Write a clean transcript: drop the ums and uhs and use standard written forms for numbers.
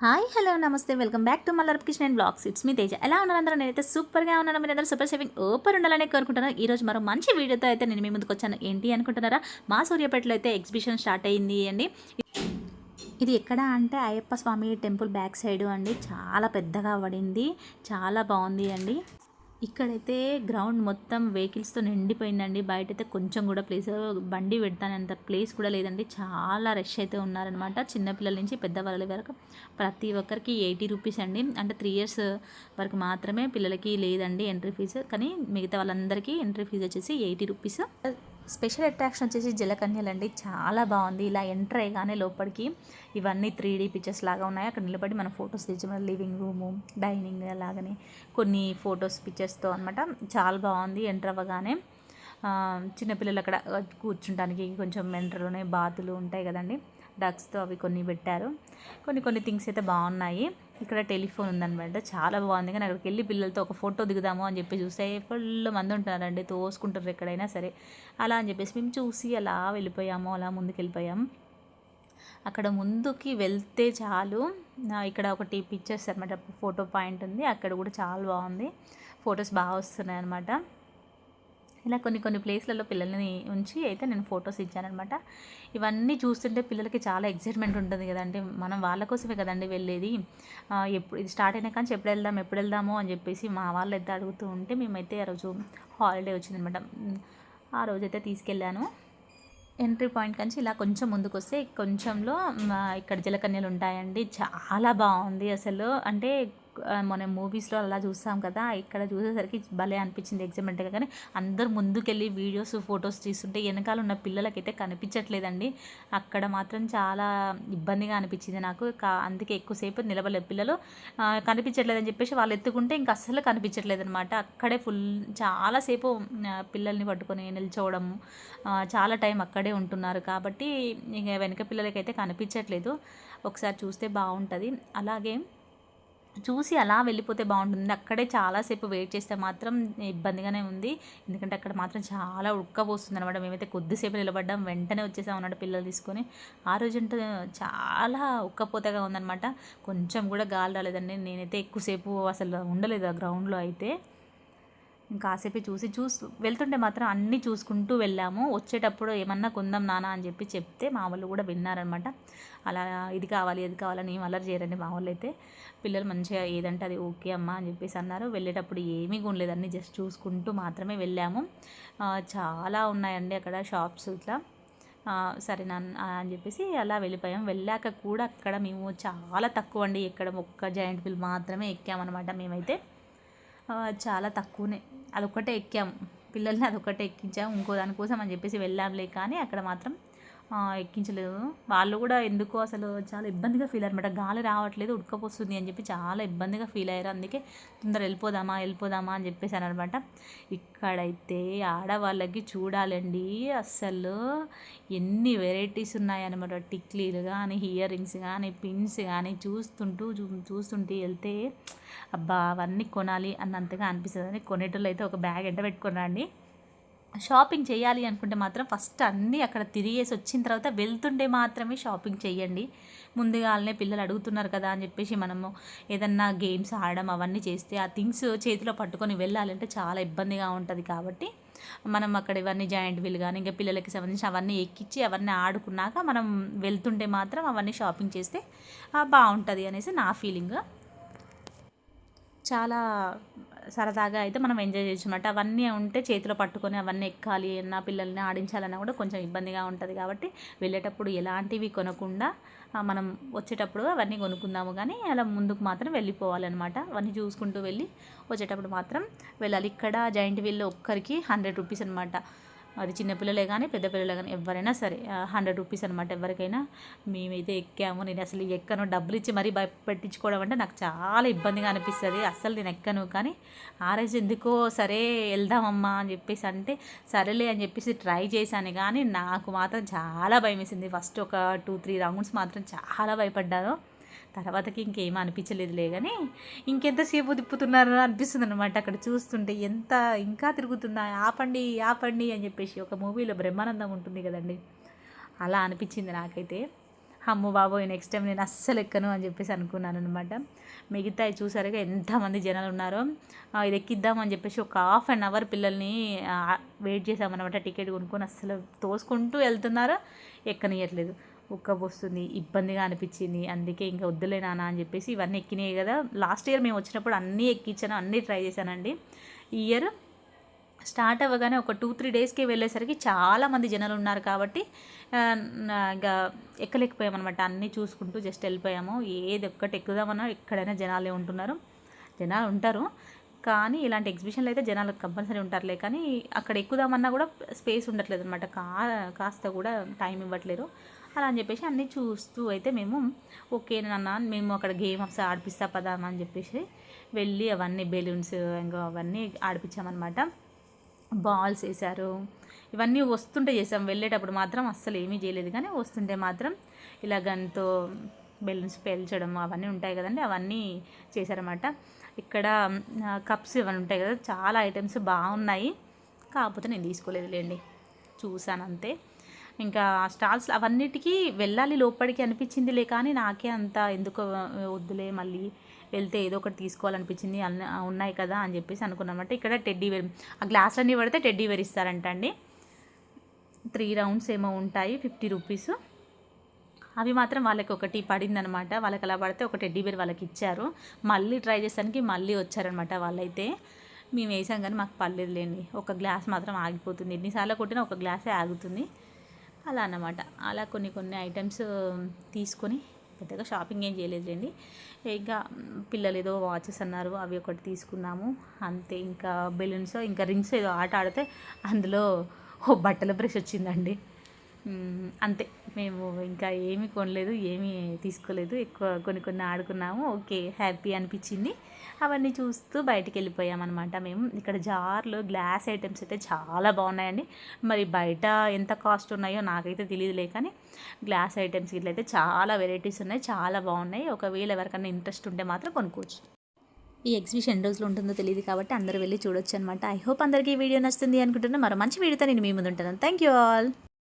Hi hello నమస్తే welcome back to మల్లరప్ kitchen and blogs. It's me Teja. ఎలా ఉన్నారు అందరూ? నేనైతే సూపర్గా ఉన్నాను. మీరు అందరూ సూపర్ సేవింగ్ ఓపర్ ఉండాలని కోరుకుంటున్నాను. ఈరోజు మరో మంచి వీడియోతో అయితే నేను మీ ముందుకు వచ్చాను. ఏంటి అనుకుంటున్నారా? మా సూర్యాపేటలో అయితే ఎగ్జిబిషన్ స్టార్ట్ అయ్యింది అండి. ఇది ఎక్కడ అంటే అయ్యప్ప స్వామి టెంపుల్ బ్యాక్ సైడ్ అండి. చాలా పెద్దగా పడింది, చాలా బాగుంది అండి. ఇక్కడైతే గ్రౌండ్ మొత్తం వెహికల్స్తో నిండిపోయిందండి. బయటైతే కొంచెం కూడా ప్లేస్, బండి పెడతానంత ప్లేస్ కూడా లేదండి. చాలా రష్ అయితే ఉన్నారనమాట. చిన్నపిల్లల నుంచి పెద్దవాళ్ళ వరకు ప్రతి ఒక్కరికి 80 రూపీస్ అండి. అంటే 3 ఇయర్స్ వరకు మాత్రమే పిల్లలకి లేదండి ఎంట్రీ ఫీజు. కానీ మిగతా వాళ్ళందరికీ ఎంట్రీ ఫీజు వచ్చేసి 80 రూపీస్. స్పెషల్ అట్రాక్షన్ వచ్చేసి జలకన్యలండి. చాలా బాగుంది. ఇలా ఎంటర్ అయ్యగానే లోపలికి ఇవన్నీ 3D పిక్చర్స్ లాగా ఉన్నాయి. అక్కడ నిలబడి మనం ఫొటోస్ తెచ్చి మన లివింగ్ రూము, డైనింగ్ అలాగనే కొన్ని ఫొటోస్ పిక్చర్స్తో అనమాట. చాలా బాగుంది. ఎంటర్ అవ్వగానే చిన్నపిల్లలు అక్కడ కూర్చుంటానికి కొంచెం ఎంటర్లోనే బాతులు ఉంటాయి కదండి, డక్స్తో అవి కొన్ని పెట్టారు. కొన్ని థింగ్స్ అయితే బాగున్నాయి. ఇక్కడ టెలిఫోన్ ఉందనమాట. చాలా బాగుంది. కానీ అక్కడికి వెళ్ళి పిల్లలతో ఒక ఫోటో దిగుదాము అని చెప్పి చూస్తే ఫుల్ మంది ఉంటున్నారండి, తోసుకుంటారు ఎక్కడైనా సరే. అలా అని చెప్పేసి మేము చూసి అలా వెళ్ళిపోయాము, అలా ముందుకు వెళ్ళిపోయాము. అక్కడ ముందుకి వెళ్తే చాలు ఇక్కడ ఒకటి పిక్చర్స్ అనమాట, ఫోటో పాయింట్ ఉంది. అక్కడ కూడా చాలా బాగుంది, ఫొటోస్ బాగా వస్తున్నాయి అనమాట. ఇలా కొన్ని ప్లేస్లలో పిల్లల్ని ఉంచి అయితే నేను ఫొటోస్ ఇచ్చానమాట. ఇవన్నీ చూస్తుంటే పిల్లలకి చాలా ఎక్సైట్మెంట్ ఉంటుంది కదండి. మనం వాళ్ళ కోసమే కదండి వెళ్ళేది. ఎప్పుడు ఇది స్టార్ట్ అయినా కానీ ఎప్పుడు వెళ్దాము అని చెప్పేసి మా వాళ్ళు అయితే అడుగుతూ ఉంటే మేమైతే ఆ రోజు హాలిడే వచ్చిందనమాట. ఆ రోజైతే తీసుకెళ్ళాను. ఎంట్రీ పాయింట్ నుంచి ఇలా కొంచెం ముందుకు వస్తే కొంచెంలో ఇక్కడ జలకన్యలు ఉంటాయండి. చాలా బాగుంది అసలు. అంటే మనం మూవీస్లో అలా చూస్తాం కదా, ఇక్కడ చూసేసరికి భలే అనిపించింది ఎగ్జైట్మెంట్గా. కానీ అందరు ముందుకెళ్ళి వీడియోస్ ఫొటోస్ తీస్తుంటే వెనకాల ఉన్న పిల్లలకైతే కనిపించట్లేదండి. అక్కడ మాత్రం చాలా ఇబ్బందిగా అనిపించింది నాకు. అందుకే ఎక్కువసేపు నిలబడలేదు. పిల్లలు కనిపించట్లేదని చెప్పేసి వాళ్ళు ఎత్తుకుంటే ఇంకా అస్సలు కనిపించట్లేదు అనమాట. అక్కడే చాలాసేపు పిల్లల్ని పట్టుకొని నిల్చోవడము, చాలా టైం అక్కడే ఉంటున్నారు కాబట్టి ఇక వెనక పిల్లలకైతే కనిపించట్లేదు. ఒకసారి చూస్తే బాగుంటుంది. అలాగే చూసి అలా వెళ్ళిపోతే బాగుంటుంది. అక్కడే చాలాసేపు వెయిట్ చేస్తే మాత్రం ఇబ్బందిగానే ఉంది. ఎందుకంటే అక్కడ మాత్రం చాలా ఉడకపోస్తుంది అనమాట. మేమైతే కొద్దిసేపు నిలబడ్డాం, వెంటనే వచ్చేసాం అన్నమాట పిల్లలు తీసుకొని. ఆ రోజంటే చాలా ఉక్కపోతగా ఉందన్నమాట. కొంచెం కూడా గాలి రాలేదండి. నేనైతే ఎక్కువసేపు అసలు ఉండలేదు ఆ గ్రౌండ్లో అయితే. కాసేపు వెళ్తుంటే మాత్రం అన్నీ చూసుకుంటూ వెళ్ళాము. వచ్చేటప్పుడు ఏమన్నా కొందాం నాన్న అని చెప్తే మా వాళ్ళు కూడా విన్నారనమాట. అలా ఇది కావాలి అది కావాలని ఏం అల్లరి చేయరండి మా వాళ్ళు అయితే. పిల్లలు మంచిగా ఏదంటే అది ఓకే అమ్మా అని చెప్పేసి అన్నారు. వెళ్ళేటప్పుడు ఏమీ కొనలేదు, అన్నీ జస్ట్ చూసుకుంటూ మాత్రమే వెళ్ళాము. చాలా ఉన్నాయండి అక్కడ షాప్స్ ఇట్లా. సరే నాన్న అని చెప్పేసి అలా వెళ్ళిపోయాం. వెళ్ళాక కూడా అక్కడ మేము చాలా తక్కువ అండి, ఎక్కడ ఒక్క జాయింట్ వీల్ మాత్రమే ఎక్కామన్నమాట మేమైతే. చాలా తక్కువనే అదొక్కటే ఎక్కాము. పిల్లల్ని అదొక్కటే ఎక్కించాము. ఇంకో దానికోసం అని చెప్పేసి వెళ్ళాంలే, కానీ అక్కడ మాత్రం ఎక్కించలేదు. వాళ్ళు కూడా ఎందుకో అసలు చాలా ఇబ్బందిగా ఫీల్ అయ్యారన్నమాట. గాలి రావట్లేదు, ఉడకపోస్తుంది అని చెప్పి చాలా ఇబ్బందిగా ఫీల్ అయ్యారు. అందుకే తొందర వెళ్ళిపోదామా అని చెప్పేసి అనమాట. ఇక్కడైతే ఆడవాళ్ళకి చూడాలండి అస్సలు ఎన్ని వెరైటీస్ ఉన్నాయన్నమాట. టిక్లీలు కానీ, ఇయర్ రింగ్స్ కానీ, పిన్స్ కానీ చూస్తుంటే వెళ్తే అబ్బా అవన్నీ కొనాలి అన్నంతగా అనిపిస్తుంది. అని కొనేటోళ్ళు అయితే ఒక బ్యాగ్ ఎంట పెట్టుకున్నాండి. షాపింగ్ చేయాలి అనుకుంటే మాత్రం ఫస్ట్ అన్నీ అక్కడ తిరిగేసి వచ్చిన తర్వాత వెళ్తుంటే మాత్రమే షాపింగ్ చేయండి. ముందుగానే పిల్లలు అడుగుతున్నారు కదా అని చెప్పేసి మనము ఏదన్నా గేమ్స్ ఆడడం అవన్నీ చేస్తే ఆ థింగ్స్ చేతిలో పట్టుకొని వెళ్ళాలంటే చాలా ఇబ్బందిగా ఉంటుంది. కాబట్టి మనం అక్కడ ఇవన్నీ జాయింట్ వీల్ కానీ ఇంకా పిల్లలకి సంబంధించి అవన్నీ ఎక్కించి అవన్నీ ఆడుకున్నాక మనం వెళ్తుంటే మాత్రం అవన్నీ షాపింగ్ చేస్తే బాగుంటుంది అనేసి నా ఫీలింగ్. చాలా సరదాగా అయితే మనం ఎంజాయ్ చేయొచ్చు అన్నమాట. అవన్నీ ఉంటే చేతిలో పట్టుకొని అవన్నీ ఎక్కాలి అన్న, పిల్లల్ని ఆడించాలన్నా కూడా కొంచెం ఇబ్బందిగా ఉంటుంది. కాబట్టి వెళ్ళేటప్పుడు ఎలాంటివి కొనకుండా మనం వచ్చేటప్పుడు అవన్నీ కొనుక్కుందాము, కానీ అలా ముందుకు మాత్రం వెళ్ళిపోవాలన్నమాట. అవన్నీ చూసుకుంటూ వెళ్ళి వచ్చేటప్పుడు మాత్రం వెళ్ళాలి. ఇక్కడ జాయింట్ వీల్లో ఒక్కరికి 100 రూపీస్ అనమాట. అది చిన్నపిల్లలే కానీ పెద్ద పిల్లలే కానీ ఎవరైనా సరే 100 రూపీస్ అనమాట ఎవరికైనా. మేమైతే ఎక్కాము. నేను అసలు ఎక్కను, డబ్బులు ఇచ్చి మరీ పెట్టించుకోవడం అంటే నాకు చాలా ఇబ్బందిగా అనిపిస్తుంది. అస్సలు నేను ఎక్కను. కానీ ఆర్ఎస్ ఎందుకో సరే వెళ్దామమ్మా అని చెప్పేసి అంటే సరేలే అని చెప్పేసి ట్రై చేశాను. కానీ నాకు మాత్రం చాలా భయం వేసింది. ఫస్ట్ ఒక 2-3 రౌండ్స్ మాత్రం చాలా భయపడ్డాను. తర్వాతకి ఇంకేం అనిపించలేదులే, కానీ ఇంకెంతసేపు తిప్పుతున్నారు అనిపిస్తుంది అనమాట. అక్కడ చూస్తుంటే ఇంకా తిరుగుతుందా, ఆపండి అని చెప్పేసి ఒక మూవీలో బ్రహ్మానందం ఉంటుంది కదండి, అలా అనిపించింది నాకైతే. అమ్మో బాబోయ్ నెక్స్ట్ టైం నేను అస్సలు ఎక్కను అని చెప్పేసి అనుకున్నాను అనమాట. మిగతా చూసారుగా ఎంతమంది జనాలు ఉన్నారో. ఇది ఎక్కిద్దామని చెప్పేసి ఒక హాఫ్ అన్ అవర్ పిల్లల్ని వెయిట్ చేసామన్నమాట. టికెట్ కొనుక్కొని అస్సలు తోసుకుంటూ వెళ్తున్నారు, ఎక్కనియట్లేదు. ఉక్కబోస్తుంది, ఇబ్బందిగా అనిపించింది. అందుకే ఇంకా వద్దులే నాన్న అని చెప్పేసి ఇవన్నీ ఎక్కినాయి కదా. లాస్ట్ ఇయర్ మేము వచ్చినప్పుడు అన్నీ ఎక్కించాను, అన్నీ ట్రై చేశానండి. ఈ ఇయర్ స్టార్ట్ అవ్వగానే ఒక 2-3 డేస్కి వెళ్ళేసరికి చాలామంది జనాలు ఉన్నారు కాబట్టి ఇంకా ఎక్కలేకపోయామన్నమాట. అన్నీ చూసుకుంటూ జస్ట్ వెళ్ళిపోయాము. ఏది ఒక్కటి ఎక్కుదామన్నా ఎక్కడైనా జనాలే ఉంటున్నారు, జనాలు ఉంటారు. కానీ ఇలాంటి ఎగ్జిబిషన్లో అయితే జనాలు కంపల్సరీ ఉంటారులే, కానీ అక్కడ ఎక్కుదామన్నా కూడా స్పేస్ ఉండట్లేదు అనమాట. కాస్త కూడా టైం ఇవ్వట్లేరు. అలా అని చెప్పేసి అన్నీ చూస్తూ అయితే మేము ఓకే నాన్న మేము అక్కడ గేమ్స్ ఆడిపిస్తా పదా అని చెప్పేసి వెళ్ళి అవన్నీ బెలూన్స్ ఇంకా అవన్నీ ఆడిపించామన్నమాట. బాల్స్ వేశారు. ఇవన్నీ వస్తుంటే చేసాం, వెళ్ళేటప్పుడు మాత్రం అస్సలు ఏమీ చేయలేదు. కానీ వస్తుంటే మాత్రం ఇలా గన్తో బెలూన్స్ పేల్చడం అవన్నీ ఉంటాయి కదండి, అవన్నీ చేశారన్నమాట. ఇక్కడ కప్స్ ఇవన్నీ ఉంటాయి కదా, చాలా ఐటమ్స్ బాగున్నాయి. కాకపోతే నేను తీసుకోలేదులేండి, చూసాను అంతే. ఇంకా స్టాల్స్ అవన్నిటికీ వెళ్ళాలి లోపలికి అనిపించిందిలే, కానీ నాకే అంత ఎందుకో వద్దులే, మళ్ళీ వెళ్తే ఏదో ఒకటి తీసుకోవాలనిపించింది. ఉన్నాయి కదా అని చెప్పేసి అనుకున్నమాట. ఇక్కడ టెడ్డీవేర్ ఆ గ్లాసులన్నీ పడితే టెడ్డీవేర్ ఇస్తారంట అండి. 3 రౌండ్స్ ఏమో ఉంటాయి, 50 రూపీస్. అవి మాత్రం వాళ్ళకి ఒకటి పడిందనమాట. వాళ్ళకి అలా పడితే ఒక టెడ్డీవేర్ వాళ్ళకి ఇచ్చారు. మళ్ళీ ట్రై చేసానికి మళ్ళీ వచ్చారనమాట వాళ్ళైతే. మేము వేసాం కానీ మాకు పర్లేదులేండి, ఒక గ్లాస్ మాత్రం ఆగిపోతుంది. ఎన్నిసార్లు కొట్టినా ఒక గ్లాసే ఆగుతుంది. అలా అన్నమాట. అలా కొన్ని ఐటమ్స్ తీసుకొని పెద్దగా షాపింగ్ ఏం చేయలేదులేండి. ఇంకా పిల్లలు ఏదో వాచెస్ అన్నారు, అవి ఒకటి తీసుకున్నాము అంతే. ఇంకా బెలూన్స్, ఇంకా రింగ్స్ ఏదో ఆట ఆడితే అందులో బట్టల బ్రష్ వచ్చిందండి. అంతే. మేము ఇంకా ఏమీ కొనలేదు, ఏమీ తీసుకోలేదు. ఎక్కువ కొన్ని ఆడుకున్నాము. ఓకే, హ్యాపీ అనిపించింది. అవన్నీ చూస్తూ బయటికి వెళ్ళిపోయామన్నమాట మేము. ఇక్కడ జార్లు, గ్లాస్ ఐటమ్స్ అయితే చాలా బాగున్నాయండి. మరి బయట ఎంత కాస్ట్ ఉన్నాయో నాకైతే తెలియదులే, కానీ గ్లాస్ ఐటమ్స్ ఇట్లయితే చాలా వెరైటీస్ ఉన్నాయి, చాలా బాగున్నాయి. ఒకవేళ ఎవరికైనా ఇంట్రెస్ట్ ఉంటే మాత్రం కొనుక్కోవచ్చు. ఈ ఎగ్జిబిషన్ ఎన్ని రోజులు ఉంటుందో తెలియదు కాబట్టి అందరూ వెళ్ళి చూడొచ్చు అనమాట. ఐ హోప్ అందరికీ ఈ వీడియో నచ్చుతుంది అనుకుంటున్నాను. మరో మంచి వీడియోతో నేను మీ ముందు ఉంటాను. Thank you all.